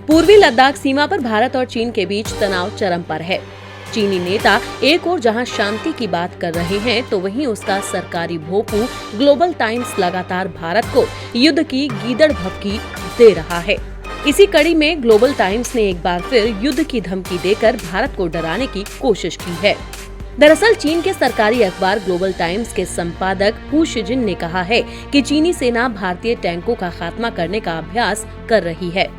पूर्वी लद्दाख सीमा पर भारत और चीन के बीच तनाव चरम पर है। चीनी नेता एक ओर जहां शांति की बात कर रहे हैं, तो वहीं उसका सरकारी भोंपू ग्लोबल टाइम्स लगातार भारत को युद्ध की गीदड़ भभकी दे रहा है। इसी कड़ी में ग्लोबल टाइम्स ने एक बार फिर युद्ध की धमकी देकर भारत को डराने की कोशिश की है। दरअसल चीन के सरकारी अखबार ग्लोबल टाइम्स के संपादक हू शिजिन ने कहा है कि चीनी सेना भारतीय टैंकों का खात्मा करने का अभ्यास कर रही है।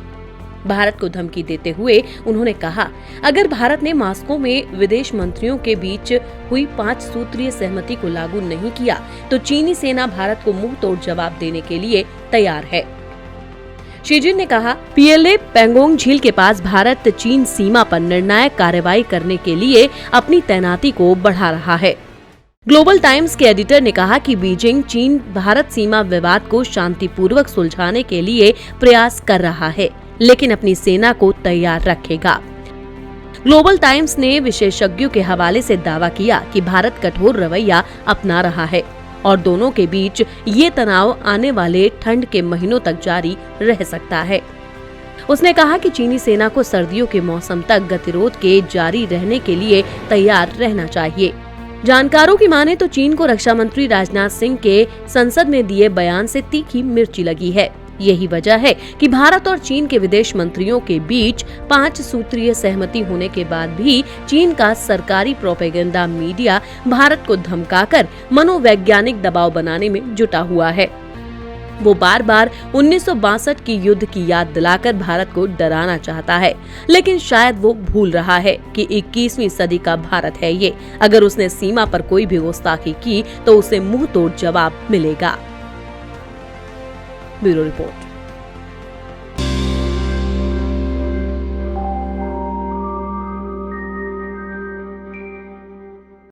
भारत को धमकी देते हुए उन्होंने कहा, अगर भारत ने मॉस्को में विदेश मंत्रियों के बीच हुई 5 सूत्रीय सहमति को लागू नहीं किया, तो चीनी सेना भारत को मुंह तोड़ जवाब देने के लिए तैयार है। शिजिन ने कहा, पीएलए पेंगोंग झील के पास भारत चीन सीमा पर निर्णायक कार्रवाई करने के लिए अपनी तैनाती को बढ़ा रहा है। ग्लोबल टाइम्स के एडिटर ने कहा कि बीजिंग चीन भारत सीमा विवाद को शांतिपूर्वक सुलझाने के लिए प्रयास कर रहा है, लेकिन अपनी सेना को तैयार रखेगा। ग्लोबल टाइम्स ने विशेषज्ञों के हवाले से दावा किया कि भारत कठोर रवैया अपना रहा है और दोनों के बीच ये तनाव आने वाले ठंड के महीनों तक जारी रह सकता है। उसने कहा कि चीनी सेना को सर्दियों के मौसम तक गतिरोध के जारी रहने के लिए तैयार रहना चाहिए। जानकारों की माने तो चीन को रक्षा मंत्री राजनाथ सिंह के संसद में दिए बयान से तीखी मिर्ची लगी है। यही वजह है कि भारत और चीन के विदेश मंत्रियों के बीच 5 सूत्रीय सहमति होने के बाद भी चीन का सरकारी प्रोपेगेंडा मीडिया भारत को धमकाकर मनोवैज्ञानिक दबाव बनाने में जुटा हुआ है। वो बार बार 1962 की युद्ध की याद दिलाकर भारत को डराना चाहता है, लेकिन शायद वो भूल रहा है कि 21वीं सदी का भारत है ये। अगर उसने सीमा पर कोई भी गुस्ताखी की तो उसे मुंह तोड़ जवाब मिलेगा। Bureau report.